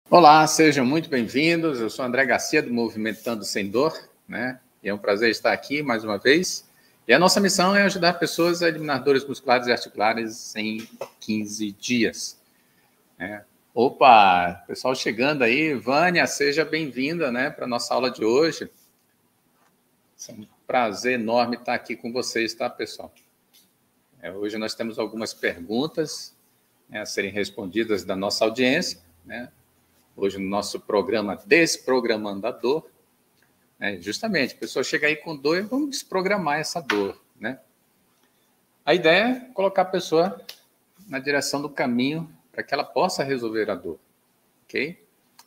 Olá, sejam muito bem-vindos. Eu sou André Garcia, do Movimentando Sem Dor, né? E é um prazer estar aqui mais uma vez. E a nossa missão é ajudar pessoas a eliminar dores musculares e articulares em 15 dias. Opa, pessoal chegando aí. Vânia, seja bem-vinda, né, para a nossa aula de hoje. É um prazer enorme estar aqui com vocês, tá, pessoal? Hoje nós temos algumas perguntas, né, a serem respondidas da nossa audiência, né? Hoje no nosso programa Desprogramando a Dor, né? Justamente, a pessoa chega aí com dor e vamos desprogramar essa dor, né? A ideia é colocar a pessoa na direção do caminho para que ela possa resolver a dor, ok?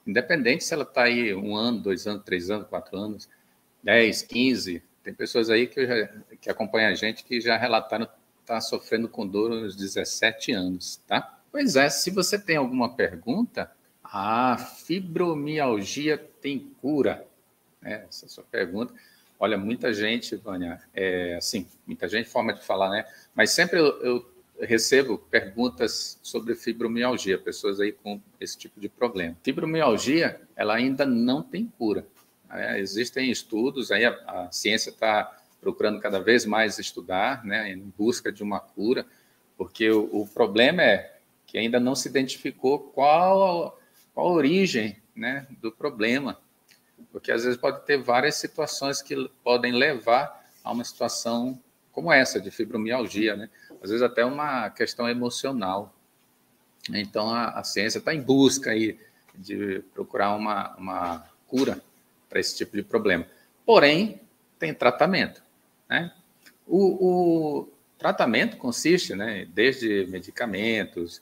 Independente se ela está aí 1 ano, 2 anos, 3 anos, 4 anos, 10, 15, tem pessoas aí que acompanham a gente que já relataram que está sofrendo com dor nos 17 anos, tá? Pois é, se você tem alguma pergunta... A fibromialgia tem cura? Essa é a sua pergunta. Olha, muita gente, Vânia, assim, muita gente, forma de falar, né? Mas sempre eu recebo perguntas sobre fibromialgia, pessoas aí com esse tipo de problema. Fibromialgia, ela ainda não tem cura. Existem estudos, aí a ciência está procurando cada vez mais estudar, né, em busca de uma cura, porque o problema é que ainda não se identificou qual a origem, né, do problema, porque às vezes pode ter várias situações que podem levar a uma situação como essa, de fibromialgia, né? Às vezes até uma questão emocional. Então, a ciência está em busca aí de procurar uma cura para esse tipo de problema. Porém, tem tratamento, né? O tratamento consiste, né, desde medicamentos,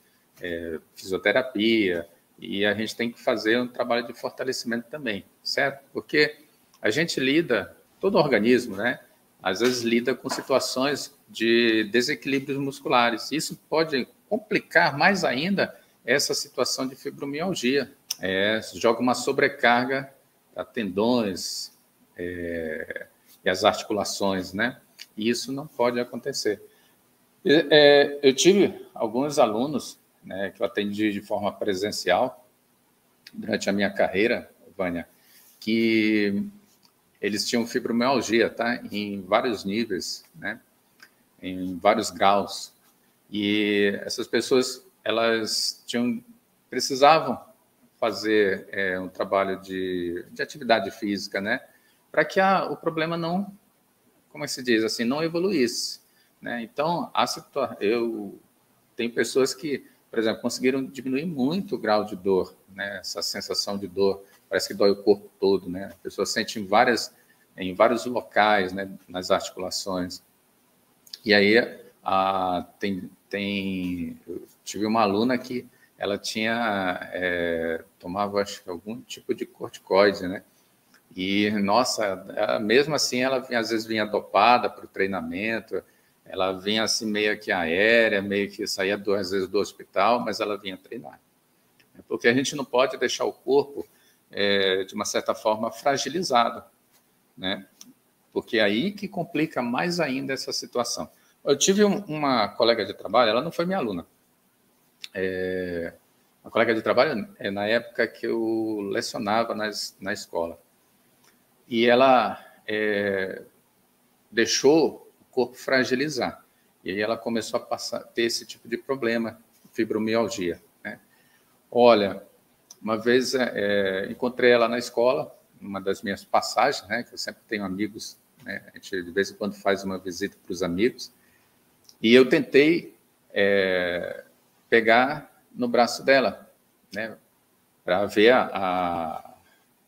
fisioterapia, e a gente tem que fazer um trabalho de fortalecimento também, certo? Porque a gente lida, todo organismo, né, às vezes lida com situações de desequilíbrios musculares. Isso pode complicar mais ainda essa situação de fibromialgia. Joga uma sobrecarga a tendões e as articulações, né? E isso não pode acontecer. Eu tive alguns alunos, né, que eu atendi de forma presencial durante a minha carreira, Vânia, que eles tinham fibromialgia, tá? Em vários níveis, né? Em vários graus. E essas pessoas, elas precisavam fazer um trabalho de atividade física, né? Para que o problema não, como se diz assim, não evoluísse, né? Então, eu tenho pessoas que, por exemplo, conseguiram diminuir muito o grau de dor, né? Essa sensação de dor, parece que dói o corpo todo, né? A pessoa sente em vários locais, né? Nas articulações. E aí, eu tive uma aluna que ela tomava, acho que algum tipo de corticoide, né? E, nossa, mesmo assim, ela às vezes vinha dopada para o treinamento, ela vinha assim meio que aérea, meio que saía às vezes do hospital, mas ela vinha treinar. Porque a gente não pode deixar o corpo, de uma certa forma, fragilizado, né? Porque é aí que complica mais ainda essa situação. Eu tive uma colega de trabalho, ela não foi minha aluna, uma colega de trabalho na época que eu lecionava na escola. E ela deixou o corpo fragilizar. E aí ela começou a ter esse tipo de problema, fibromialgia, né? Olha, uma vez encontrei ela na escola, uma das minhas passagens, né, que eu sempre tenho amigos, né, a gente de vez em quando faz uma visita para os amigos, e eu tentei pegar no braço dela, né, para ver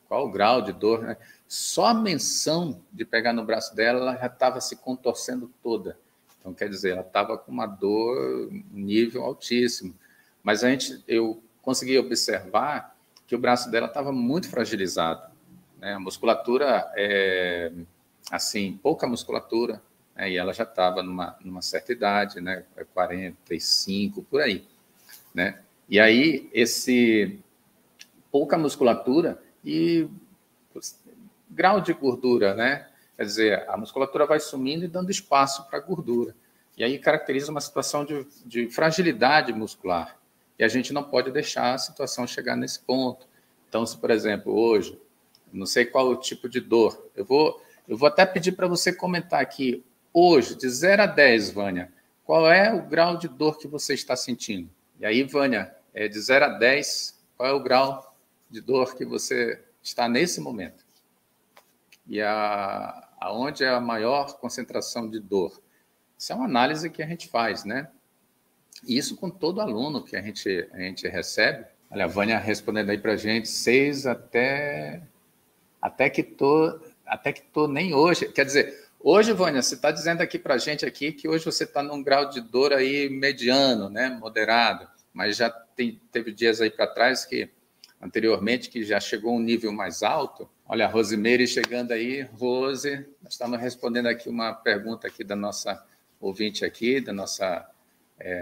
qual o grau de dor, né? Só a menção de pegar no braço dela, ela já estava se contorcendo toda. Então, quer dizer, ela estava com uma dor nível altíssimo. Mas eu consegui observar que o braço dela estava muito fragilizado, né? A musculatura, assim, pouca musculatura, né? E ela já estava numa certa idade, né? 45, por aí, né? E aí, pouca musculatura e grau de gordura, né? Quer dizer, a musculatura vai sumindo e dando espaço para a gordura. E aí caracteriza uma situação de fragilidade muscular. E a gente não pode deixar a situação chegar nesse ponto. Então, se, por exemplo, hoje, não sei qual o tipo de dor, eu vou até pedir para você comentar aqui, hoje, de 0 a 10, Vânia, qual é o grau de dor que você está sentindo? E aí, Vânia, de 0 a 10, qual é o grau de dor que você está nesse momento? E aonde é a maior concentração de dor? Isso é uma análise que a gente faz, né? E isso com todo aluno que a gente recebe. Olha, a Vânia respondendo aí para a gente, 6 até que tô nem hoje. Quer dizer, hoje, Vânia, você está dizendo aqui para a gente aqui que hoje você está num grau de dor aí mediano, né? Moderado. Mas já teve dias aí para trás anteriormente, que já chegou a um nível mais alto. Olha, a Rosimeire chegando aí. Rose, nós estamos respondendo aqui uma pergunta aqui da nossa ouvinte aqui, da nossa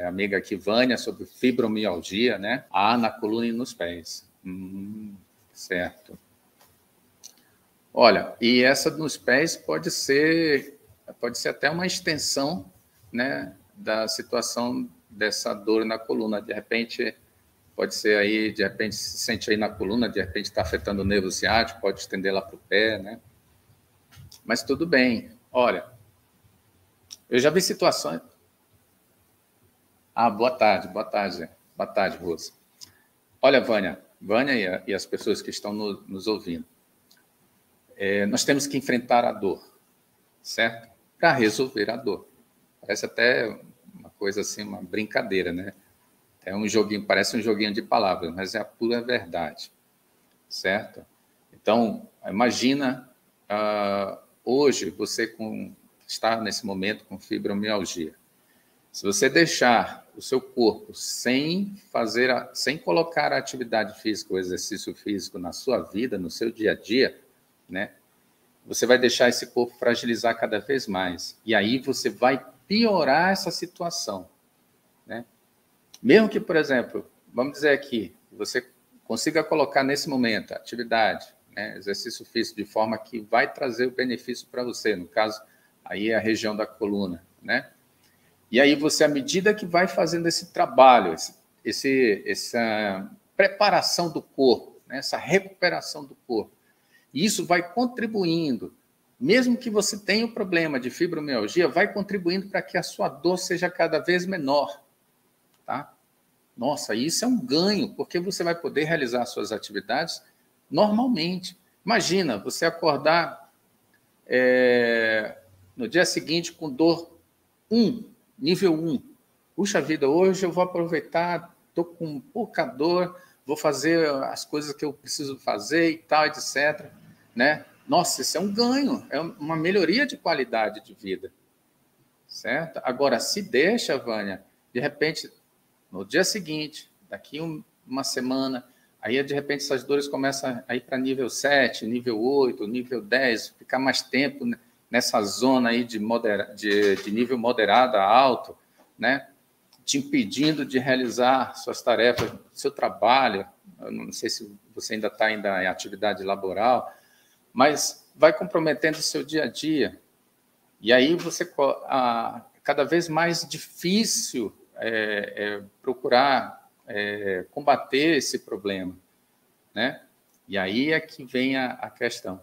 amiga aqui, Vânia, sobre fibromialgia, né? Na coluna e nos pés. Certo. Olha, e essa nos pés pode ser até uma extensão, né, da situação dessa dor na coluna. De repente, pode ser aí, de repente se sente aí na coluna, de repente está afetando o nervo ciático, pode estender lá para o pé, né? Mas tudo bem. Olha, eu já vi situações... boa tarde, Rose. Olha, Vânia e as pessoas que estão nos ouvindo, nós temos que enfrentar a dor, certo? Para resolver a dor. Parece até uma coisa assim, uma brincadeira, né? É um joguinho, parece um joguinho de palavras, mas é a pura verdade, certo? Então, imagina, hoje, você está nesse momento com fibromialgia. Se você deixar o seu corpo sem colocar a atividade física, o exercício físico na sua vida, no seu dia a dia, né? Você vai deixar esse corpo fragilizar cada vez mais. E aí você vai piorar essa situação, né? Mesmo que, por exemplo, vamos dizer aqui, você consiga colocar nesse momento atividade, né, exercício físico, de forma que vai trazer o benefício para você, no caso, aí é a região da coluna, né? E aí você, à medida que vai fazendo esse trabalho, essa preparação do corpo, né, essa recuperação do corpo, isso vai contribuindo, mesmo que você tenha o problema de fibromialgia, vai contribuindo para que a sua dor seja cada vez menor, tá? Nossa, isso é um ganho, porque você vai poder realizar suas atividades normalmente. Imagina, você acordar no dia seguinte com dor 1, nível 1. Puxa vida, hoje eu vou aproveitar, estou com pouca dor, vou fazer as coisas que eu preciso fazer e tal, etc. Né? Nossa, isso é um ganho, é uma melhoria de qualidade de vida. Certo? Agora, se deixa, Vânia, de repente, no dia seguinte, daqui uma semana, aí de repente essas dores começam a ir para nível 7, nível 8, nível 10, ficar mais tempo nessa zona aí de nível moderado a alto, né? Te impedindo de realizar suas tarefas, seu trabalho. Eu não sei se você ainda está em atividade laboral, mas vai comprometendo o seu dia a dia. E aí você cada vez mais difícil procurar combater esse problema, né? E aí é que vem a questão.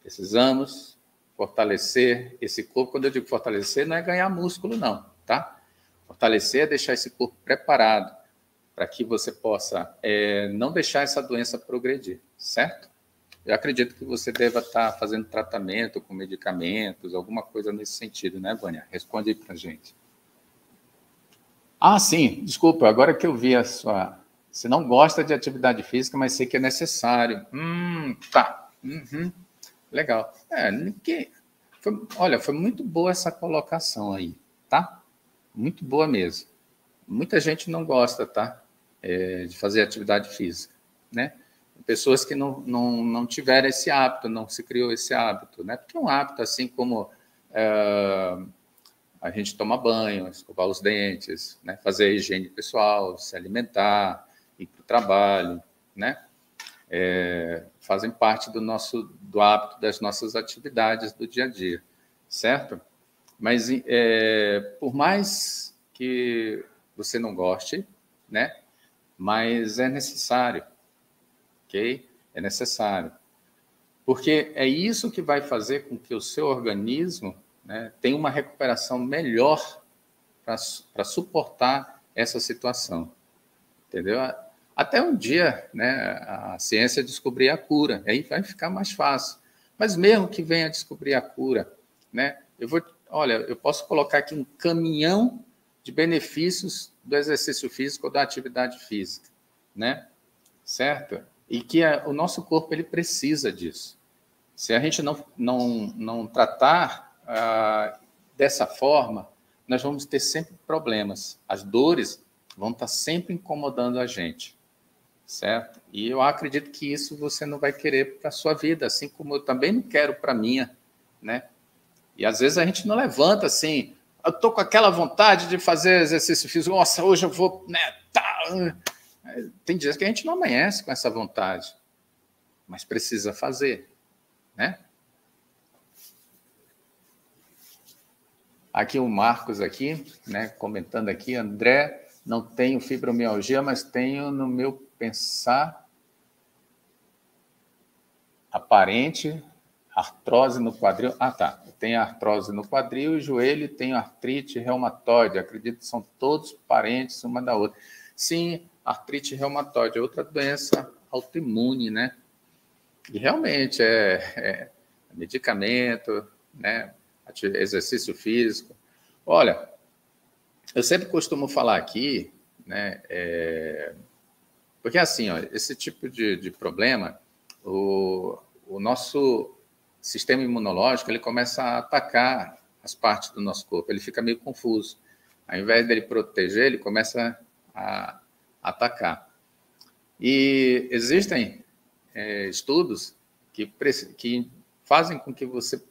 Precisamos fortalecer esse corpo. Quando eu digo fortalecer, não é ganhar músculo, não, tá? Fortalecer é deixar esse corpo preparado para que você possa não deixar essa doença progredir, certo? Eu acredito que você deva estar fazendo tratamento com medicamentos, alguma coisa nesse sentido, né, Vânia? Responde aí para a gente. Sim, desculpa, agora que eu vi a sua... Você não gosta de atividade física, mas sei que é necessário. Tá. Uhum. Legal. Olha, foi muito boa essa colocação aí, tá? Muito boa mesmo. Muita gente não gosta, tá? De fazer atividade física, né? Pessoas que não tiveram esse hábito, não se criou esse hábito, né? Porque é um hábito, assim como a gente tomar banho, escovar os dentes, né? Fazer a higiene pessoal, se alimentar, ir para o trabalho, né? Fazem parte do hábito das nossas atividades do dia a dia, certo? Mas por mais que você não goste, né? Mas é necessário, ok? É necessário. Porque é isso que vai fazer com que o seu organismo, né, tenha uma recuperação melhor para suportar essa situação. Entendeu? Até um dia, né, a ciência descobrir a cura, aí vai ficar mais fácil. Mas mesmo que venha descobrir a cura, né, olha, eu posso colocar aqui um caminhão de benefícios do exercício físico ou da atividade física, né? Certo? E que o nosso corpo ele precisa disso. Se a gente não tratar dessa forma, nós vamos ter sempre problemas. As dores vão estar sempre incomodando a gente, certo? E eu acredito que isso você não vai querer para a sua vida, assim como eu também não quero para a minha, né? E às vezes a gente não levanta assim, eu estou com aquela vontade de fazer exercício físico, nossa, hoje eu vou, né? Tá. Tem dias que a gente não amanhece com essa vontade, mas precisa fazer, né? Aqui o Marcos aqui, né, comentando aqui, André, não tenho fibromialgia, mas tenho no meu pensar aparente artrose no quadril. Ah, tá. Tenho artrose no quadril e joelho, tenho artrite reumatoide. Acredito que são todos parentes uma da outra. Sim, artrite reumatoide é outra doença autoimune, né? E realmente é medicamento, né? Exercício físico. Olha, eu sempre costumo falar aqui, né? Porque assim, ó, esse tipo de problema, o nosso sistema imunológico ele começa a atacar as partes do nosso corpo, ele fica meio confuso. Ao invés dele proteger, ele começa a atacar. E existem estudos que fazem com que você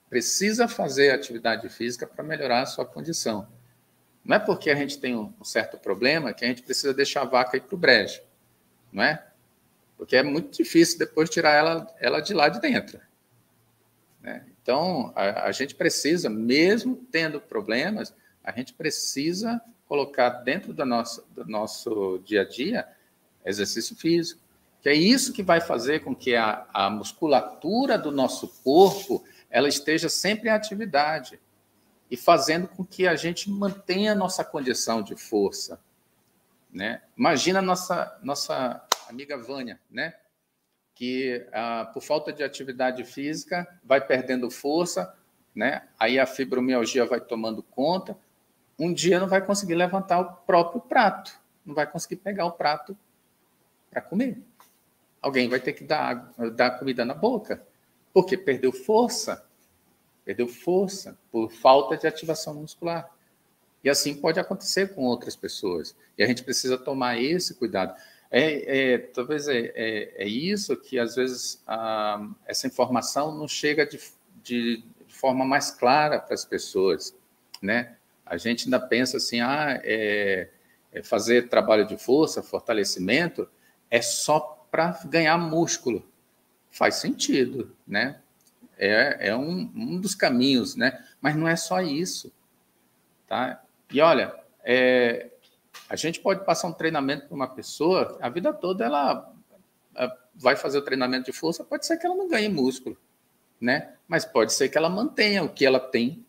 precisa fazer atividade física para melhorar a sua condição. Não é porque a gente tem um certo problema que a gente precisa deixar a vaca ir para o brejo, não é? Porque é muito difícil depois tirar ela de lá de dentro, né? Então, a gente precisa, mesmo tendo problemas, a gente precisa colocar dentro do nosso dia a dia exercício físico, que é isso que vai fazer com que a musculatura do nosso corpo ela esteja sempre em atividade e fazendo com que a gente mantenha a nossa condição de força, né? Imagina a nossa amiga Vânia, né? Que por falta de atividade física vai perdendo força, né? Aí a fibromialgia vai tomando conta. Um dia não vai conseguir levantar o próprio prato, não vai conseguir pegar o prato para comer. Alguém vai ter que dar comida na boca, porque perdeu força por falta de ativação muscular. E assim pode acontecer com outras pessoas. E a gente precisa tomar esse cuidado. Talvez é isso que, às vezes, essa informação não chega de forma mais clara para as pessoas, né? A gente ainda pensa assim, fazer trabalho de força, fortalecimento, é só para ganhar músculo. Faz sentido, né? É um dos caminhos, né? Mas não é só isso, tá? E olha, a gente pode passar um treinamento para uma pessoa, a vida toda ela vai fazer o treinamento de força, pode ser que ela não ganhe músculo, né? Mas pode ser que ela mantenha o que ela tem.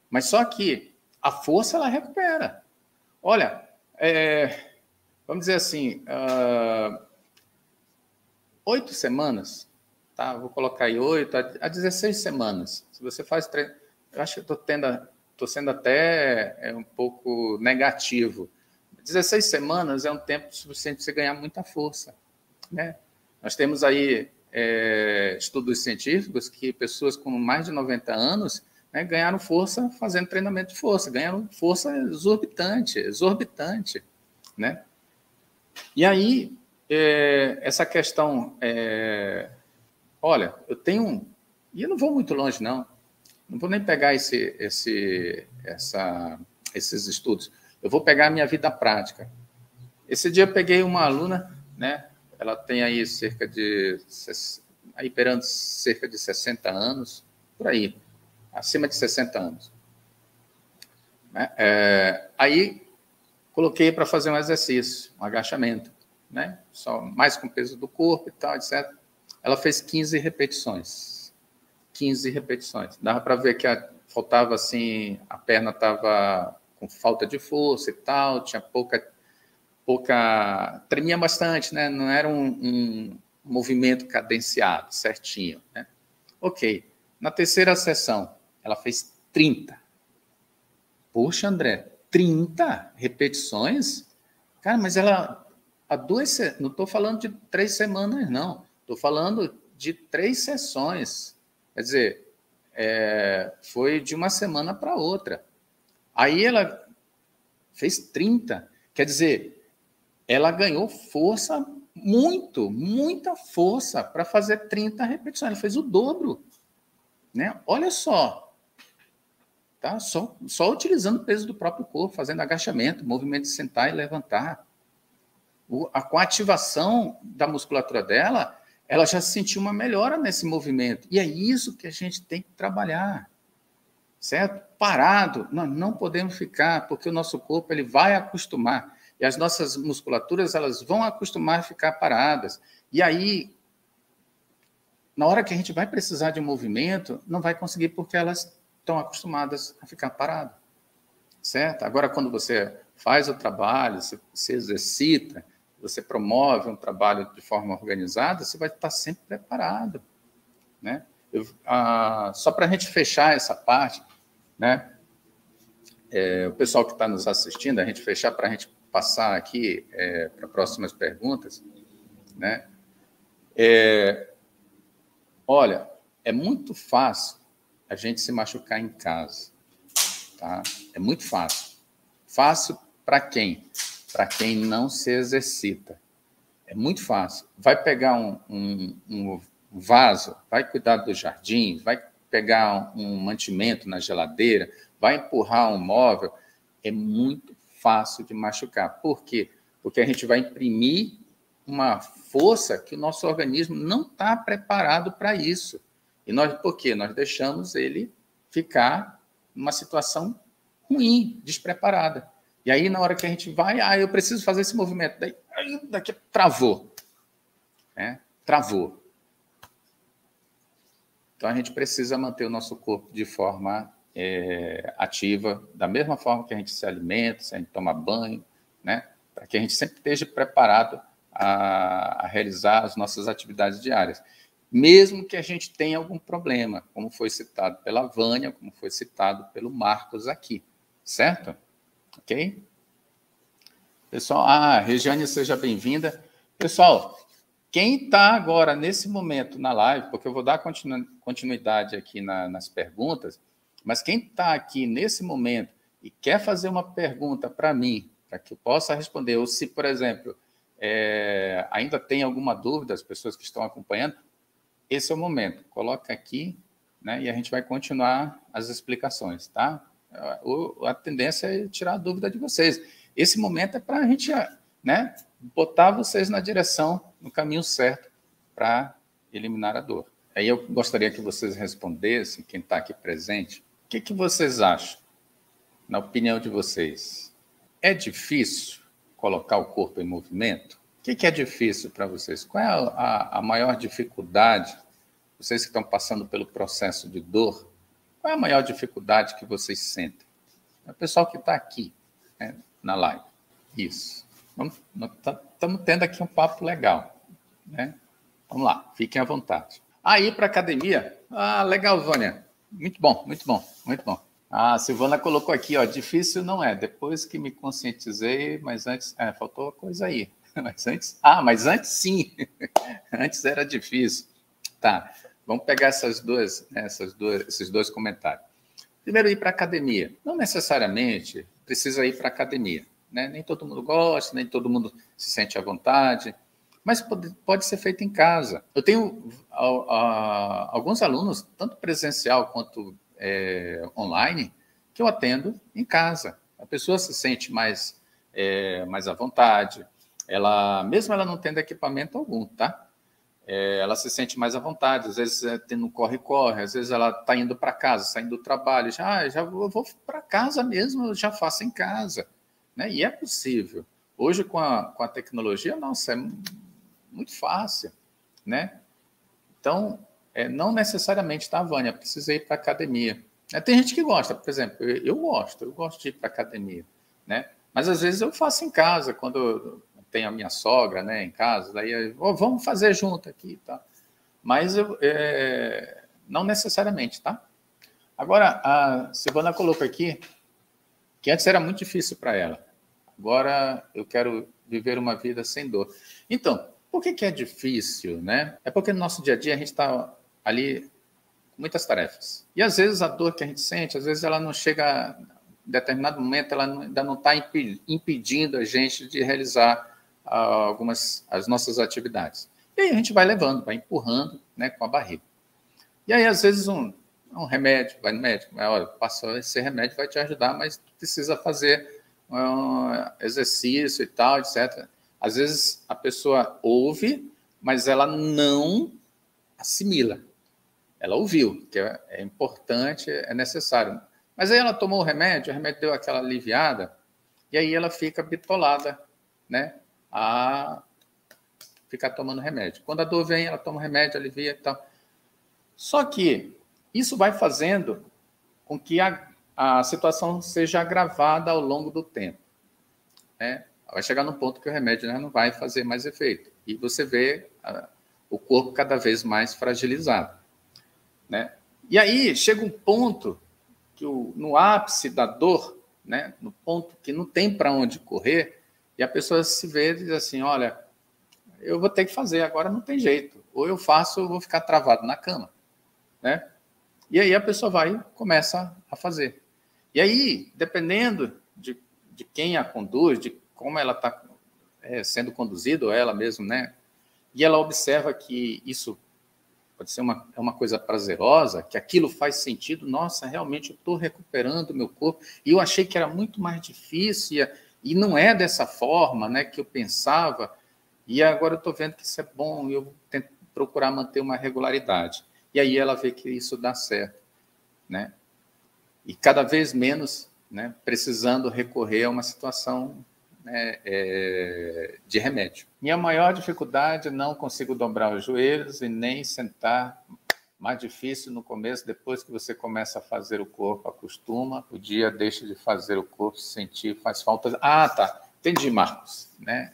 Mas só que a força ela recupera. Olha, vamos dizer assim, 8 semanas, tá? Vou colocar aí 8 a 16 semanas. Se você faz treino, eu acho que estou sendo até um pouco negativo. 16 semanas é um tempo suficiente para você ganhar muita força, né? Nós temos aí estudos científicos que pessoas com mais de 90 anos, né, ganharam força fazendo treinamento de força, ganharam força exorbitante, né? E aí, essa questão, olha, eu tenho e eu não vou muito longe, não vou nem pegar esses estudos, eu vou pegar a minha vida prática. Esse dia eu peguei uma aluna, né? Ela tem aí perando cerca de 60 anos, por aí, acima de 60 anos. Né? Aí coloquei para fazer um exercício, um agachamento, né? Só mais com o peso do corpo e tal, etc. Ela fez 15 repetições. 15 repetições. Dava para ver que faltava assim, a perna estava com falta de força e tal, tinha pouca, tremia bastante, né? Não era um movimento cadenciado, certinho, né? Ok. Na terceira sessão, ela fez 30. Poxa, André, 30 repetições? Cara, mas ela há não estou falando de 3 semanas, não. Estou falando de 3 sessões. Quer dizer, foi de uma semana para outra. Aí ela fez 30. Quer dizer, ela ganhou força, muita força para fazer 30 repetições. Ela fez o dobro. Né? Olha só. Tá? Só utilizando o peso do próprio corpo, fazendo agachamento, movimento de sentar e levantar. Com a ativação da musculatura dela, ela já sentiu uma melhora nesse movimento. E é isso que a gente tem que trabalhar. Certo? Parado, nós não podemos ficar, porque o nosso corpo ele vai acostumar. E as nossas musculaturas elas vão acostumar a ficar paradas. E aí, na hora que a gente vai precisar de um movimento, não vai conseguir, porque elas estão acostumadas a ficar paradas. Certo? Agora, quando você faz o trabalho, se exercita, você promove um trabalho de forma organizada, você vai estar sempre preparado. Né? Só para a gente fechar essa parte, né? O pessoal que está nos assistindo, a gente fechar para a gente passar aqui para próximas perguntas, né? Olha, é muito fácil a gente se machucar em casa, tá? É muito fácil. Fácil para quem? Para quem não se exercita. É muito fácil. Vai pegar um vaso, vai cuidar do jardim, vai pegar um mantimento na geladeira, vai empurrar um móvel, é muito fácil de machucar. Por quê? Porque a gente vai imprimir uma força que o nosso organismo não está preparado para isso. E por quê? Nós deixamos ele ficar numa situação ruim, despreparada. E aí, na hora que a gente vai, eu preciso fazer esse movimento, daqui travou. Né? Travou. Então, a gente precisa manter o nosso corpo de forma ativa, da mesma forma que a gente se alimenta, se a gente toma banho, né? Para que a gente sempre esteja preparado a realizar as nossas atividades diárias. Mesmo que a gente tenha algum problema, como foi citado pela Vânia, como foi citado pelo Marcos aqui, certo? Ok? Pessoal, Regiane, seja bem-vinda. Pessoal, quem está agora, nesse momento, na live, porque eu vou dar continuidade aqui nas perguntas, mas quem está aqui nesse momento e quer fazer uma pergunta para mim, para que eu possa responder, ou se, por exemplo, ainda tem alguma dúvida, as pessoas que estão acompanhando, esse é o momento. Coloca aqui, né, e a gente vai continuar as explicações, tá? A tendência é tirar a dúvida de vocês. Esse momento é para a gente, né, botar vocês na direção, no caminho certo para eliminar a dor. Aí eu gostaria que vocês respondessem, quem está aqui presente, o que vocês acham, na opinião de vocês? É difícil colocar o corpo em movimento? O que é difícil para vocês? Qual é a maior dificuldade? Vocês que estão passando pelo processo de dor, qual é a maior dificuldade que vocês sentem? É o pessoal que está aqui, né, na live. Isso. Estamos tendo aqui um papo legal. Né? Vamos lá, fiquem à vontade. Ir para a academia? Legal, Vânia. Muito bom, muito bom, muito bom. A Silvana colocou aqui, difícil não é. Depois que me conscientizei, mas antes... faltou uma coisa aí. Mas antes sim. Antes era difícil. Tá, vamos pegar esses dois comentários. Primeiro, ir para a academia. Não necessariamente precisa ir para a academia. Né? Nem todo mundo gosta, nem todo mundo se sente à vontade, mas pode ser feito em casa. Eu tenho alguns alunos, tanto presencial quanto online, que eu atendo em casa. A pessoa se sente mais à vontade, mesmo ela não tendo equipamento algum, tá? Ela se sente mais à vontade, às vezes tendo corre-corre, às vezes ela está indo para casa, saindo do trabalho, já vou para casa mesmo, eu já faço em casa. Né? E é possível. Hoje, com a tecnologia, nossa, é muito fácil, né? Então, não necessariamente, tá, Vânia? Precisa ir para academia. Tem gente que gosta, por exemplo, eu gosto de ir para academia, né? Mas às vezes eu faço em casa, quando eu tenho a minha sogra, né, em casa, daí vamos fazer junto aqui, tá? Mas não necessariamente, tá? Agora, a Silvana colocou aqui que antes era muito difícil para ela. Agora eu quero viver uma vida sem dor. Então, por que é difícil, né? É porque no nosso dia a dia a gente está ali com muitas tarefas. E às vezes a dor que a gente sente, às vezes ela não chega, em determinado momento, ela ainda não está impedindo a gente de realizar as nossas atividades. E aí a gente vai levando, vai empurrando, né, com a barriga. E aí, às vezes, um remédio, vai no médico, olha, passou esse remédio, vai te ajudar, mas precisa fazer exercício e tal, etc. Às vezes a pessoa ouve, mas ela não assimila. Ela ouviu, que é importante, é necessário. Mas aí ela tomou o remédio deu aquela aliviada, e aí ela fica bitolada, né, a ficar tomando remédio. Quando a dor vem, ela toma o remédio, alivia e tal. Só que isso vai fazendo com que a situação seja agravada ao longo do tempo, né? Vai chegar num ponto que o remédio, né, não vai fazer mais efeito. E você vê o corpo cada vez mais fragilizado, né? E aí chega um ponto que no ápice da dor, né, no ponto que não tem para onde correr, e a pessoa se vê e diz assim, olha, eu vou ter que fazer, agora não tem jeito. Ou eu faço, ou eu vou ficar travado na cama, né? E aí a pessoa vai e começa a fazer. E aí, dependendo de quem a conduz, de como ela está sendo conduzida, ou ela mesma, né? E ela observa que isso pode ser uma coisa prazerosa, que aquilo faz sentido. Nossa, realmente eu estou recuperando o meu corpo. E eu achei que era muito mais difícil, e não é dessa forma, né, que eu pensava. E agora eu estou vendo que isso é bom, e eu tento procurar manter uma regularidade. E aí ela vê que isso dá certo, né? E cada vez menos, né, precisando recorrer a uma situação, né, de remédio. Minha maior dificuldade, não consigo dobrar os joelhos e nem sentar. Mais difícil no começo, depois que você começa a fazer o corpo, acostuma, o dia deixa de fazer o corpo sentir, faz falta. Ah, tá. Entendi, Marcos. Né?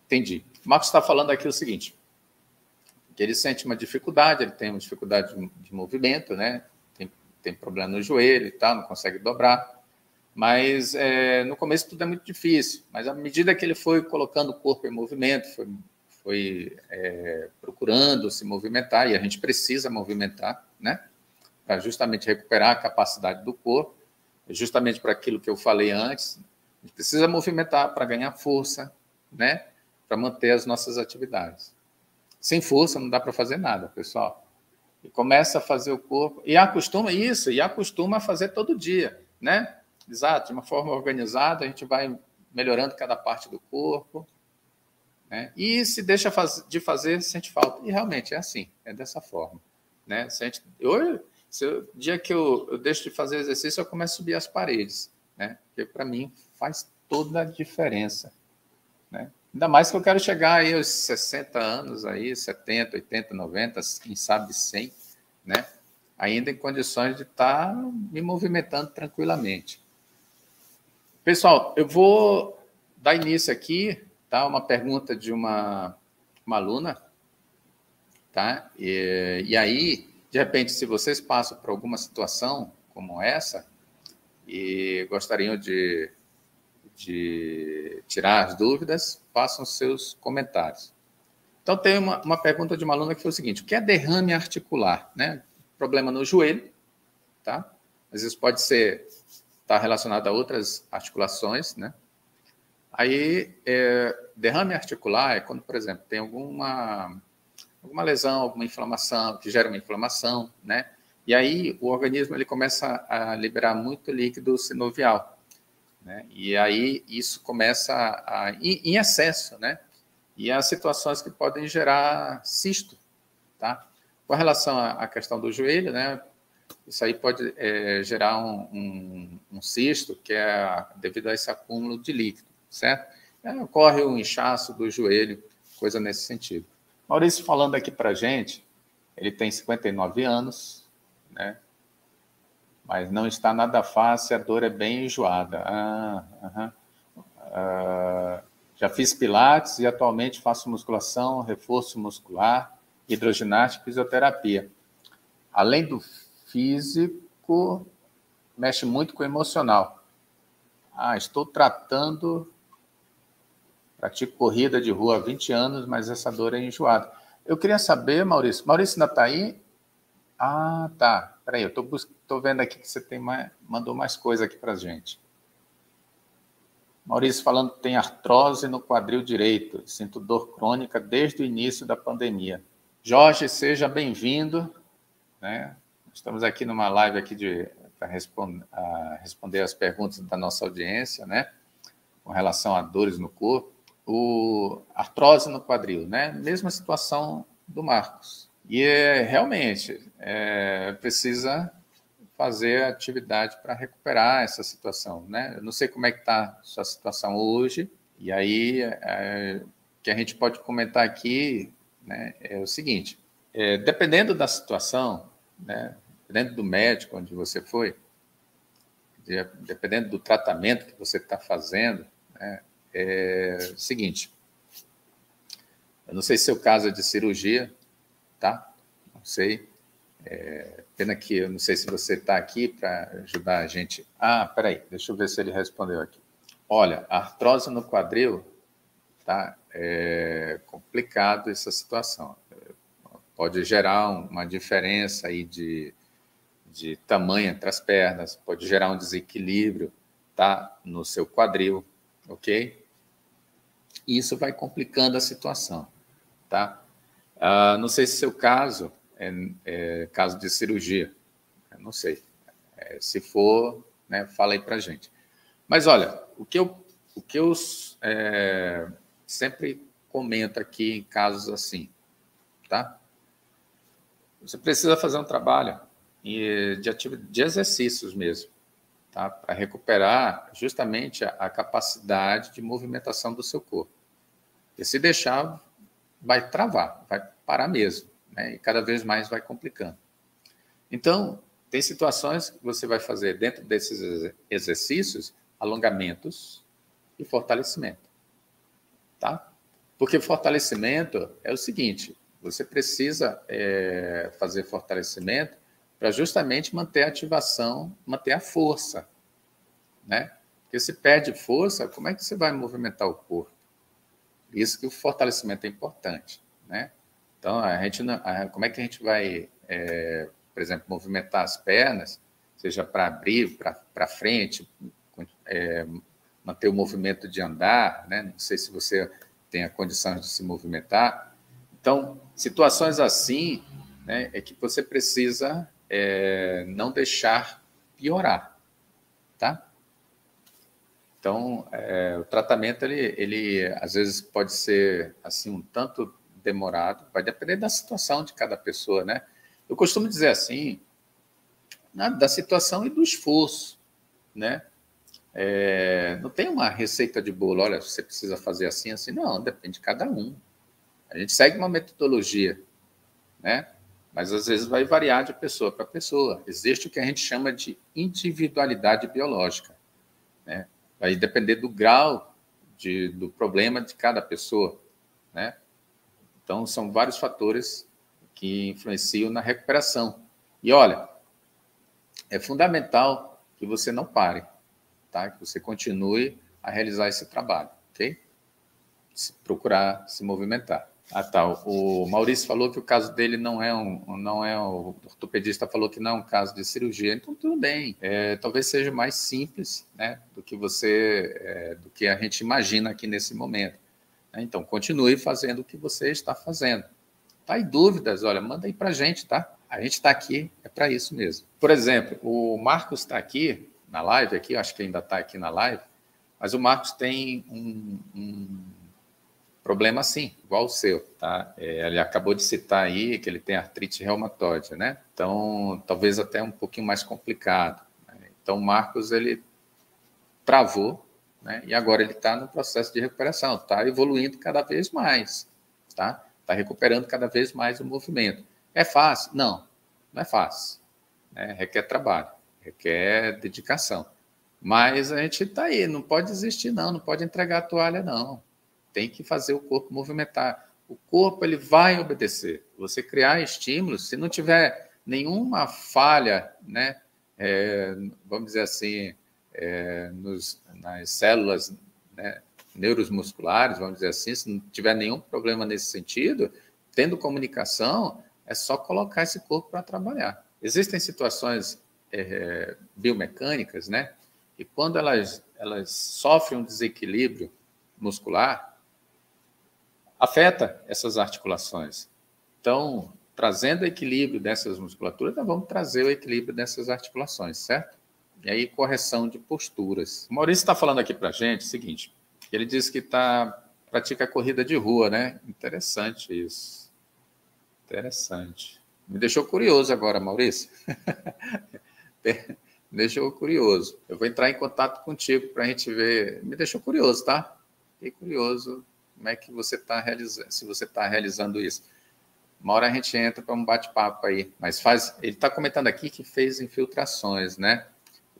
Entendi. Marcos está falando aqui o seguinte, que ele sente uma dificuldade, ele tem uma dificuldade de movimento, né? Tem problema no joelho e tal, não consegue dobrar, mas no começo tudo é muito difícil, mas à medida que ele foi colocando o corpo em movimento, foi procurando se movimentar, e a gente precisa movimentar, né? Para justamente recuperar a capacidade do corpo, justamente para aquilo que eu falei antes, a gente precisa movimentar para ganhar força, né? Para manter as nossas atividades. Sem força não dá para fazer nada, pessoal. E começa a fazer o corpo, e acostuma a fazer todo dia, né? Exato, de uma forma organizada, a gente vai melhorando cada parte do corpo, né? E se deixa de fazer, sente falta. E realmente é assim, é dessa forma, né? O dia que eu deixo de fazer exercício, eu começo a subir as paredes, né? Porque para mim faz toda a diferença, né? Ainda mais que eu quero chegar aí aos 60 anos, aí, 70, 80, 90, quem sabe 100, né? Ainda em condições de estar me movimentando tranquilamente. Pessoal, eu vou dar início aqui, tá? Uma pergunta de uma aluna, tá? E aí, de repente, se vocês passam por alguma situação como essa e gostariam de tirar as dúvidas, façam seus comentários. Então, tem uma pergunta de uma aluna que foi o seguinte: o que é derrame articular? Né? Problema no joelho, tá? Às vezes pode estar relacionado a outras articulações, né? Aí, derrame articular é quando, por exemplo, tem alguma lesão, alguma inflamação, que gera uma inflamação, né? E aí o organismo ele começa a liberar muito líquido sinovial, né? E aí isso começa em excesso, né? E há situações que podem gerar cisto, tá? Com relação à questão do joelho, né? Isso aí pode gerar um cisto, que é devido a esse acúmulo de líquido, certo? ocorre um inchaço do joelho, coisa nesse sentido. Maurício falando aqui para a gente, ele tem 59 anos, né? Mas não está nada fácil, a dor é bem enjoada. Já fiz pilates e atualmente faço musculação, reforço muscular, hidroginástica e fisioterapia. Além do físico, mexe muito com o emocional. Estou tratando, pratico corrida de rua há 20 anos, mas essa dor é enjoada. Eu queria saber, Maurício. Maurício ainda está aí? Tá. Peraí, eu estou vendo aqui que você mandou mais coisa aqui para a gente. Maurício falando que tem artrose no quadril direito. Sinto dor crônica desde o início da pandemia. Jorge, seja bem-vindo. Né? Estamos aqui numa live aqui para responder as perguntas da nossa audiência, né? Com relação a dores no corpo. Artrose no quadril, né? Mesma situação do Marcos. E realmente precisa fazer atividade para recuperar essa situação, né? Eu não sei como é que está a sua situação hoje, e aí o que a gente pode comentar aqui, né, é o seguinte, dependendo da situação, né, dependendo do médico onde você foi, dependendo do tratamento que você está fazendo, né, é o seguinte, eu não sei se o seu caso é de cirurgia, tá? Não sei. Pena que eu não sei se você está aqui para ajudar a gente. Peraí, deixa eu ver se ele respondeu aqui. Olha, a artrose no quadril, tá? É complicado essa situação. Pode gerar uma diferença aí de tamanho entre as pernas, pode gerar um desequilíbrio, tá? No seu quadril, ok? E isso vai complicando a situação, tá? Não sei se seu caso é caso de cirurgia, eu não sei. Se for, né, fala aí para a gente. Mas olha, o que eu sempre comento aqui em casos assim, tá? Você precisa fazer um trabalho de exercícios mesmo, tá? Para recuperar justamente a capacidade de movimentação do seu corpo. E se deixar, vai travar, vai parar mesmo, né? E cada vez mais vai complicando. Então, tem situações que você vai fazer dentro desses exercícios, alongamentos e fortalecimento, tá? Porque fortalecimento é o seguinte, você precisa fazer fortalecimento para justamente manter a ativação, manter a força, né? Porque se perde força, como é que você vai movimentar o corpo? Isso que o fortalecimento é importante, né? Então, como é que a gente vai, por exemplo, movimentar as pernas, seja para abrir para frente, manter o movimento de andar, né? Não sei se você tem a condição de se movimentar. Então, situações assim, né, é que você precisa não deixar piorar, tá? Então, o tratamento, ele às vezes pode ser assim um tanto demorado, vai depender da situação de cada pessoa, né? Eu costumo dizer assim, da situação e do esforço, né? Não tem uma receita de bolo, olha, você precisa fazer assim, assim, não, depende de cada um. A gente segue uma metodologia, né? Mas às vezes vai variar de pessoa para pessoa. Existe o que a gente chama de individualidade biológica, né? Vai depender do grau do problema de cada pessoa, né? Então, são vários fatores que influenciam na recuperação. E, olha, é fundamental que você não pare, tá? Que você continue a realizar esse trabalho, ok? Procurar se movimentar. Tá. O Maurício falou que o caso dele o ortopedista falou que não é um caso de cirurgia, então tudo bem. Talvez seja mais simples, né, do que a gente imagina aqui nesse momento. Então, continue fazendo o que você está fazendo. Tá aí dúvidas? Olha, manda aí para a gente, tá? A gente está aqui, é para isso mesmo. Por exemplo, o Marcos está aqui na live, aqui, acho que ainda está aqui na live, mas o Marcos tem um problema assim, igual o seu, tá? Ele acabou de citar aí que ele tem artrite reumatoide, né? Então, talvez até um pouquinho mais complicado, né? Então, o Marcos, ele travou, né? E agora ele está no processo de recuperação, está evoluindo cada vez mais, tá? Está recuperando cada vez mais o movimento. É fácil? Não, não é fácil, né? Requer trabalho, requer dedicação. Mas a gente está aí, não pode desistir, não pode entregar a toalha, não. Tem que fazer o corpo movimentar. O corpo ele vai obedecer. Você criar estímulos, se não tiver nenhuma falha, né, vamos dizer assim, nas células, né, neuromusculares, vamos dizer assim, se não tiver nenhum problema nesse sentido, tendo comunicação, é só colocar esse corpo para trabalhar. Existem situações biomecânicas, né, e quando elas sofrem um desequilíbrio muscular, afeta essas articulações. Então, trazendo equilíbrio dessas musculaturas, nós vamos trazer o equilíbrio dessas articulações, certo? E aí, correção de posturas. O Maurício está falando aqui para a gente o seguinte, ele diz que pratica corrida de rua, né? Interessante isso. Interessante. Me deixou curioso agora, Maurício. Me deixou curioso. Eu vou entrar em contato contigo para a gente ver. Me deixou curioso, tá? Fiquei curioso como é que você está realizando, se você está realizando isso. Uma hora a gente entra para um bate-papo aí. Mas ele está comentando aqui que fez infiltrações, né?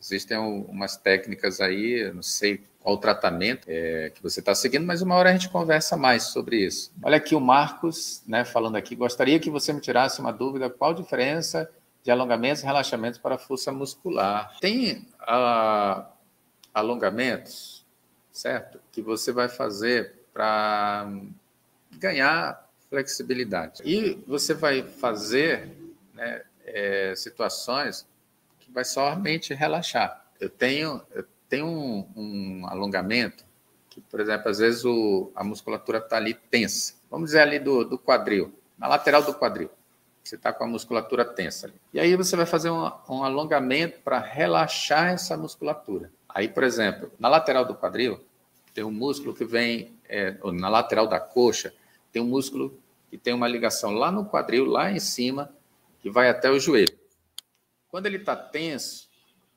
Existem umas técnicas aí, eu não sei qual o tratamento que você está seguindo, mas uma hora a gente conversa mais sobre isso. Olha aqui o Marcos, né, falando aqui, gostaria que você me tirasse uma dúvida, qual a diferença de alongamentos e relaxamentos para a força muscular? Tem alongamentos, certo? Que você vai fazer para ganhar flexibilidade. E você vai fazer, né, situações que vai somente relaxar. Eu tenho um alongamento que, por exemplo, às vezes a musculatura está ali tensa. Vamos dizer ali do quadril, na lateral do quadril. Você está com a musculatura tensa ali. E aí você vai fazer um alongamento para relaxar essa musculatura. Aí, por exemplo, na lateral do quadril, tem um músculo que vem, na lateral da coxa, tem um músculo que tem uma ligação lá no quadril, lá em cima, que vai até o joelho. Quando ele está tenso,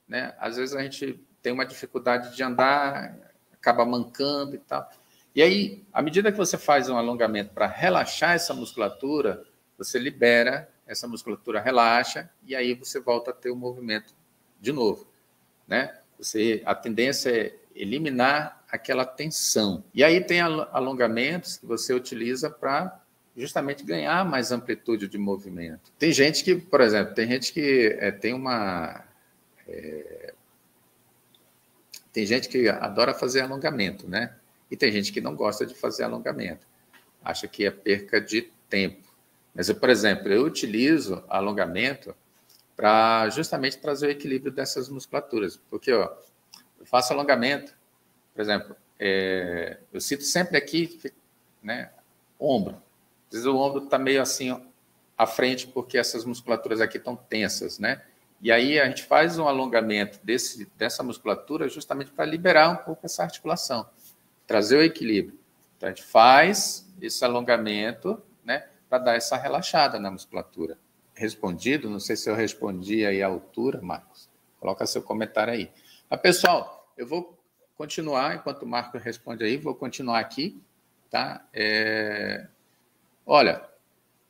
né, às vezes a gente tem uma dificuldade de andar, acaba mancando e tal. E aí, à medida que você faz um alongamento para relaxar essa musculatura, você libera, essa musculatura relaxa, e aí você volta a ter o movimento de novo, né? A tendência é eliminar aquela tensão. E aí tem alongamentos que você utiliza para justamente ganhar mais amplitude de movimento. Tem gente que, por exemplo, tem gente que tem gente que adora fazer alongamento, né? E tem gente que não gosta de fazer alongamento. Acha que é perca de tempo. Mas, por exemplo, eu utilizo alongamento para justamente trazer o equilíbrio dessas musculaturas. Porque, ó, eu faço alongamento, por exemplo, eu sinto sempre aqui, né, ombro. Às vezes o ombro está meio assim ó, à frente, porque essas musculaturas aqui estão tensas, né? E aí a gente faz um alongamento dessa musculatura justamente para liberar um pouco essa articulação, trazer o equilíbrio. Então a gente faz esse alongamento, né, para dar essa relaxada na musculatura. Respondido? Não sei se eu respondi aí à altura, Marcos. Coloca seu comentário aí. Mas, pessoal, eu vou continuar, enquanto o Marcos responde aí, vou continuar aqui, tá? Olha,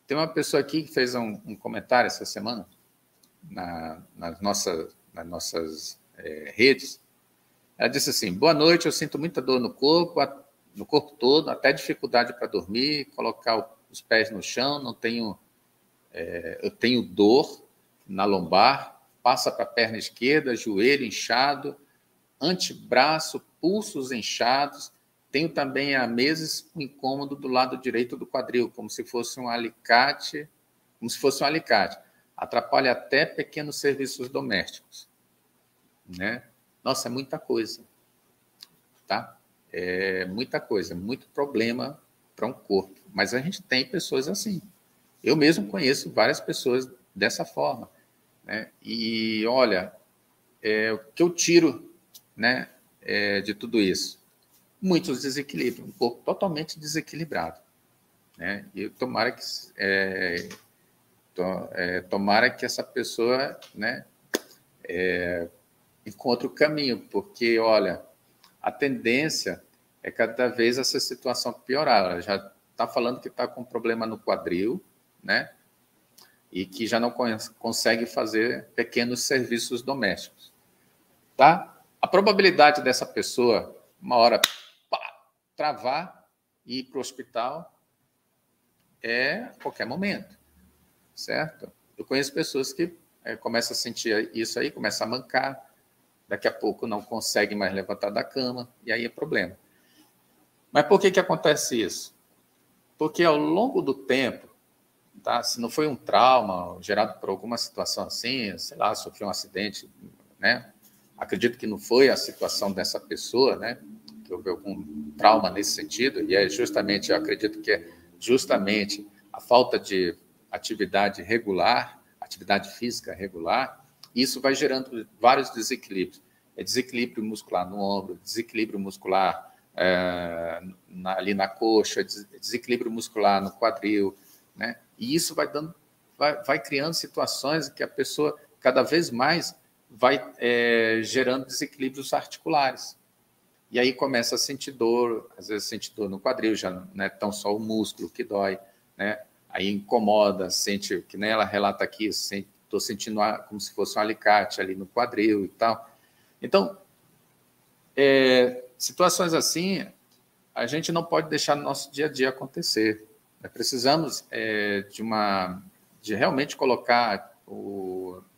tem uma pessoa aqui que fez um comentário essa semana nas nossas redes. Ela disse assim, boa noite, eu sinto muita dor no corpo todo, até dificuldade para dormir, colocar os pés no chão, eu tenho dor na lombar, passa para a perna esquerda, joelho inchado, antebraço, pulsos inchados. Tenho também, há meses, um incômodo do lado direito do quadril, como se fosse um alicate. Atrapalha até pequenos serviços domésticos. Né? Nossa, é muita coisa. Tá? É muita coisa, muito problema para um corpo. Mas a gente tem pessoas assim. Eu mesmo conheço várias pessoas dessa forma. Né? E, olha, o que eu tiro, né, de tudo isso? Muitos desequilíbrios, um corpo totalmente desequilibrado. Né? E tomara que essa pessoa, né, encontre o caminho, porque, olha, a tendência é cada vez essa situação piorar. Ela já está falando que está com problema no quadril, né? E que já não consegue fazer pequenos serviços domésticos, tá? A probabilidade dessa pessoa, uma hora, travar e ir para o hospital é a qualquer momento, certo? Eu conheço pessoas que começam a sentir isso aí, começam a mancar, daqui a pouco não conseguem mais levantar da cama, e aí é problema. Mas por que acontece isso? Porque ao longo do tempo, tá? Se não foi um trauma gerado por alguma situação assim, sei lá, sofreu um acidente, né? Acredito que não foi a situação dessa pessoa, né? Que houve algum trauma nesse sentido, e é justamente, eu acredito que é justamente a falta de atividade regular, atividade física regular, isso vai gerando vários desequilíbrios. É desequilíbrio muscular no ombro, desequilíbrio muscular ali na coxa, desequilíbrio muscular no quadril, né? E isso vai criando situações que a pessoa cada vez mais vai gerando desequilíbrios articulares. E aí começa a sentir dor, às vezes sente dor no quadril, já não é tão só o músculo que dói, né? Aí incomoda, sente, que nem ela relata aqui, estou sentindo como se fosse um alicate ali no quadril e tal. Então, situações assim, a gente não pode deixar no nosso dia a dia acontecer. Nós precisamos de realmente colocar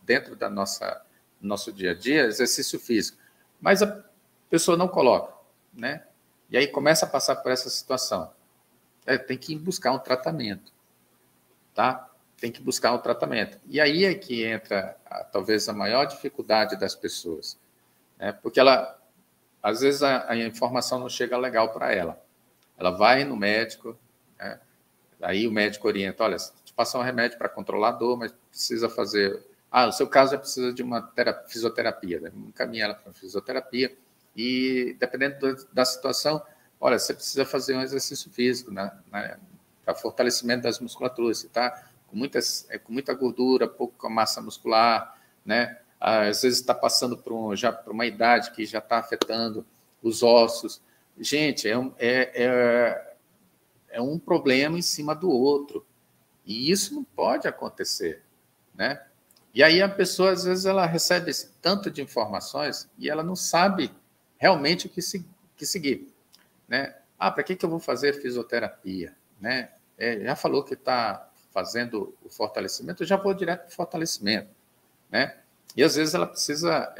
dentro da nosso dia a dia exercício físico. Mas a pessoa não coloca, né? E aí começa a passar por essa situação. Tem que ir buscar um tratamento, tá? Tem que buscar um tratamento. E aí é que entra, talvez, a maior dificuldade das pessoas, né? Porque às vezes a informação não chega legal para ela. Ela vai no médico, né? Aí o médico orienta, olha, te passar um remédio para controlar a dor, mas precisa fazer... no seu caso, precisa de uma fisioterapia, né? Encaminha ela para fisioterapia e, dependendo da situação, olha, você precisa fazer um exercício físico, né? Para fortalecimento das musculaturas, você está com muita gordura, pouca massa muscular, né? Às vezes está passando por uma idade que já está afetando os ossos. Gente, é um problema em cima do outro. E isso não pode acontecer, né? E aí a pessoa, às vezes, ela recebe esse tanto de informações e ela não sabe realmente o que seguir, né? Para que eu vou fazer fisioterapia, né? Já falou que está fazendo o fortalecimento, eu já vou direto para o fortalecimento, né? E, às vezes, ela precisa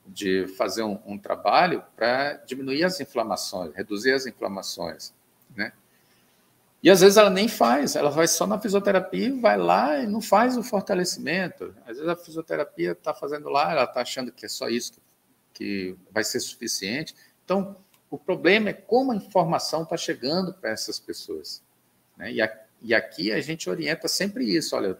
de fazer um trabalho para diminuir as inflamações, reduzir as inflamações, né? E às vezes ela nem faz, ela vai só na fisioterapia, vai lá e não faz o fortalecimento. Às vezes a fisioterapia está fazendo lá, ela está achando que é só isso que vai ser suficiente. Então, o problema é como a informação está chegando para essas pessoas, né? E aqui a gente orienta sempre isso, olha,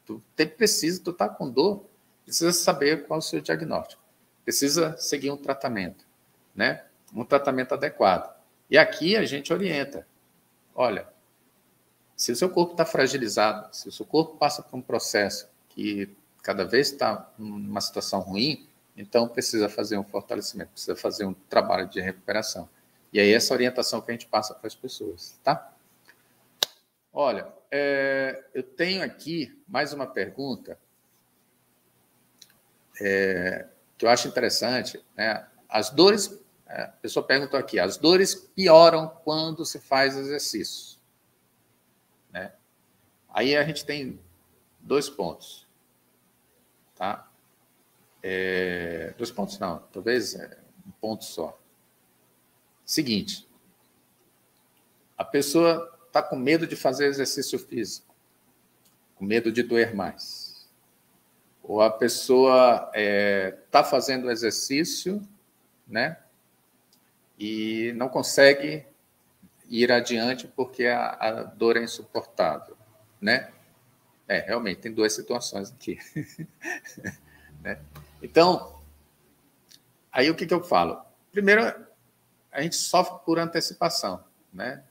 tu está com dor, precisa saber qual é o seu diagnóstico, precisa seguir um tratamento, né? Um tratamento adequado. E aqui a gente orienta, olha, se o seu corpo está fragilizado, se o seu corpo passa por um processo que cada vez está numa situação ruim, então precisa fazer um fortalecimento, precisa fazer um trabalho de recuperação. E aí essa orientação que a gente passa para as pessoas, tá? Olha, eu tenho aqui mais uma pergunta que eu acho interessante, né? As dores, a pessoa perguntou aqui, as dores pioram quando se faz exercício, né? Aí a gente tem 2 pontos, tá? 2 pontos não, talvez um ponto só. Seguinte, a pessoa está com medo de fazer exercício físico, com medo de doer mais. Ou a pessoa está fazendo exercício, né? E não consegue ir adiante porque a dor é insuportável, né? Realmente, tem 2 situações aqui. Né? Então, aí o que eu falo? Primeiro, a gente sofre por antecipação, né?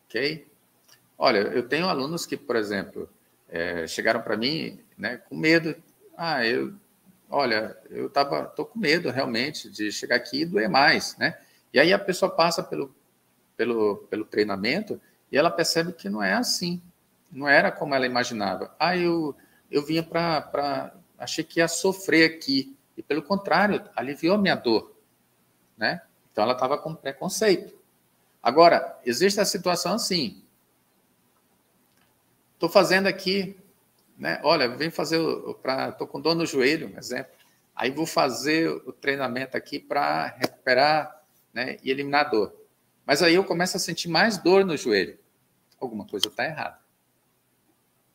Ok? Olha, eu tenho alunos que, por exemplo, chegaram para mim, né, com medo. olha, tô com medo realmente de chegar aqui e doer mais, né? E aí a pessoa passa pelo treinamento e ela percebe que não é assim, não era como ela imaginava. Eu vinha achei que ia sofrer aqui, e pelo contrário, aliviou a minha dor, né? Então ela estava com preconceito. Agora, existe a situação assim, estou fazendo aqui, né? Olha, vem fazer, estou com dor no joelho, exemplo, aí vou fazer o treinamento aqui para recuperar, né, e eliminar a dor. Mas aí eu começo a sentir mais dor no joelho. Alguma coisa está errada.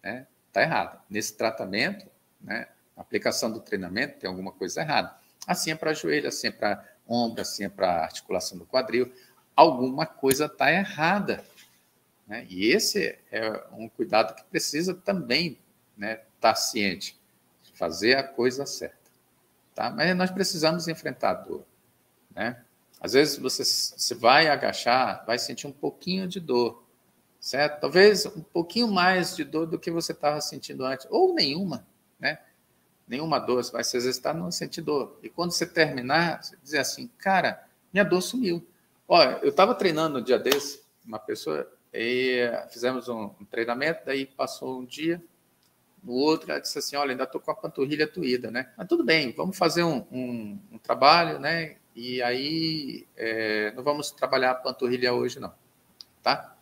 Né? Está errada. Nesse tratamento, né, a aplicação do treinamento tem alguma coisa errada. Assim é para joelho, assim é para ombro, assim é para articulação do quadril. Alguma coisa está errada. Né? E esse é um cuidado que precisa também, né, estar ciente, de fazer a coisa certa. Tá? Mas nós precisamos enfrentar a dor. Né? Às vezes você vai agachar, vai sentir um pouquinho de dor, certo? Talvez um pouquinho mais de dor do que você estava sentindo antes, ou nenhuma, né? Nenhuma dor, você vai se exercitar, não sentir dor. E quando você terminar, você dizer assim, cara, minha dor sumiu. Olha, eu estava treinando no dia desse, uma pessoa, e fizemos um treinamento, daí passou um dia, no outro, ela disse assim, olha, ainda estou com a panturrilha doída, né? Mas tudo bem, vamos fazer um trabalho, né? E aí não vamos trabalhar a panturrilha hoje, não, tá?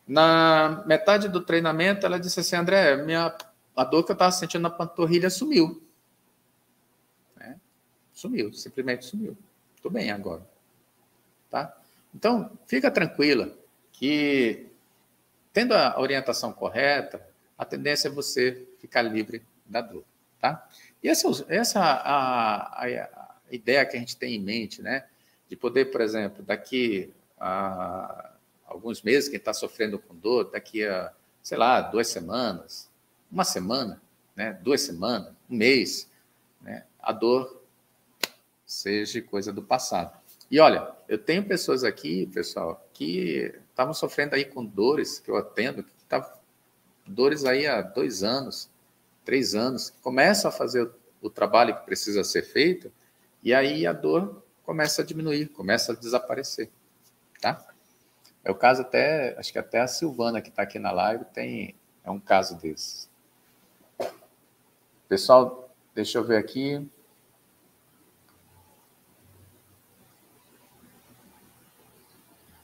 Na metade do treinamento, ela disse assim, André, a dor que eu estava sentindo na panturrilha sumiu. Né? Sumiu, simplesmente sumiu. Estou bem agora. Tá? Então, fica tranquila que, tendo a orientação correta, a tendência é você ficar livre da dor. Tá? E essa a ideia que a gente tem em mente, né? De poder, por exemplo, daqui a alguns meses, quem está sofrendo com dor, daqui a, sei lá, 2 semanas, uma semana, né? 2 semanas, um mês, né? A dor seja coisa do passado. E olha, eu tenho pessoas aqui, pessoal, que estavam sofrendo aí com dores, que eu atendo, que estavam dores aí há 2 anos, 3 anos, começam a fazer o trabalho que precisa ser feito, e aí a dor começa a diminuir, começa a desaparecer, tá? É o caso até, acho que até a Silvana que está aqui na live é um caso desse. Pessoal, deixa eu ver aqui.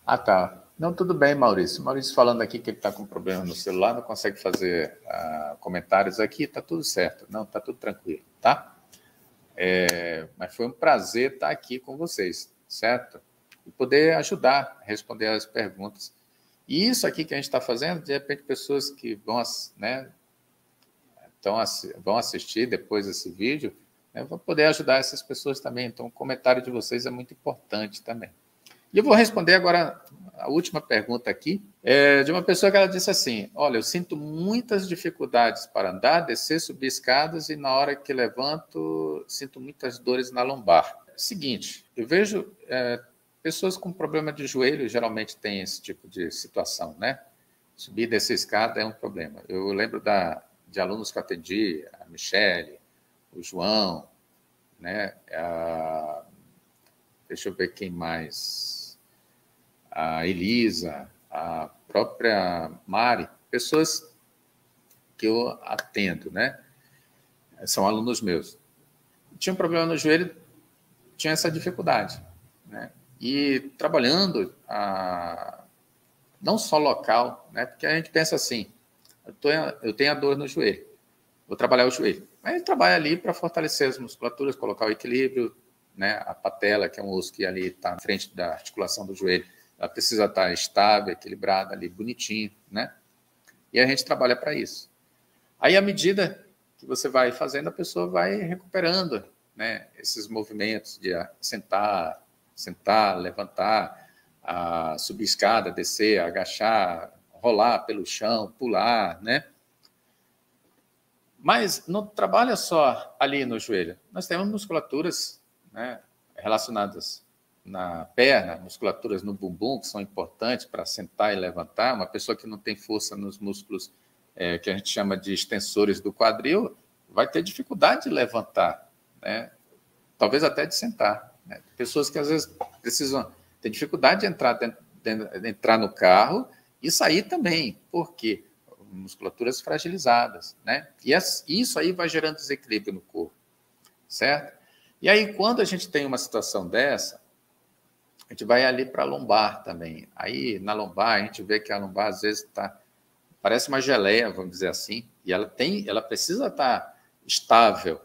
Ah, tá. Não, tudo bem, Maurício. Maurício falando aqui que ele está com problema no celular, não consegue fazer comentários aqui, está tudo certo. Não, está tudo tranquilo, tá? Mas foi um prazer estar aqui com vocês, certo? E poder ajudar a responder as perguntas. E isso aqui que a gente está fazendo, de repente, pessoas que vão, né, vão assistir depois esse vídeo, né, vão poder ajudar essas pessoas também. Então, o comentário de vocês é muito importante também. E eu vou responder agora a última pergunta aqui, de uma pessoa que ela disse assim, olha, eu sinto muitas dificuldades para andar, descer, subir escadas, e na hora que levanto, sinto muitas dores na lombar. Seguinte, eu vejo pessoas com problema de joelho, geralmente têm esse tipo de situação, né? Subir e descer escada é um problema. Eu lembro de alunos que eu atendi, a Michele, o João, né? Deixa eu ver quem mais... a Elisa, a própria Mari, pessoas que eu atendo, né? São alunos meus. Tinha um problema no joelho, tinha essa dificuldade, né? E trabalhando não só local, né? Porque a gente pensa assim, eu tenho a dor no joelho, vou trabalhar o joelho. Mas ele trabalha ali para fortalecer as musculaturas, colocar o equilíbrio, né? A patela, que é um osso que ali está na frente da articulação do joelho, ela precisa estar estável, equilibrada ali, bonitinho, né? E a gente trabalha para isso. Aí, à medida que você vai fazendo, a pessoa vai recuperando, né, esses movimentos de sentar, levantar, subir escada, descer, agachar, rolar pelo chão, pular, né? Mas não trabalha só ali no joelho. Nós temos musculaturas, né, relacionadas na perna, musculaturas no bumbum, que são importantes para sentar e levantar. Uma pessoa que não tem força nos músculos que a gente chama de extensores do quadril, vai ter dificuldade de levantar, né? Talvez até de sentar, né? Pessoas que às vezes precisam ter dificuldade de entrar no carro e sair também. Por quê? Musculaturas fragilizadas, né? E isso aí vai gerando desequilíbrio no corpo, certo? E aí, quando a gente tem uma situação dessa, a gente vai ali para a lombar também. Aí, na lombar, a gente vê que a lombar, às vezes, parece uma geleia, vamos dizer assim, e ela precisa estar estável,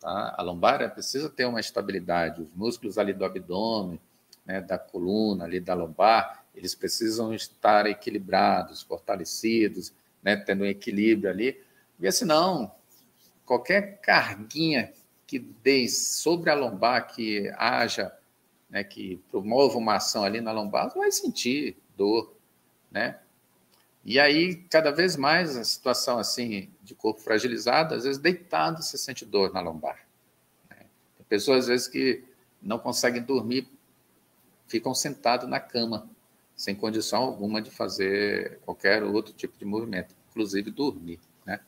tá? A lombar precisa ter uma estabilidade. Os músculos ali do abdômen, né, da coluna, ali da lombar, eles precisam estar equilibrados, fortalecidos, né, tendo um equilíbrio ali, porque senão, qualquer carguinha que dê sobre a lombar, que haja, né, que promova uma ação ali na lombar, vai sentir dor, né? E aí, cada vez mais, a situação assim de corpo fragilizado, às vezes deitado você sente dor na lombar. Né? Tem pessoas, às vezes, que não conseguem dormir, ficam sentados na cama, sem condição alguma de fazer qualquer outro tipo de movimento, inclusive dormir. Né?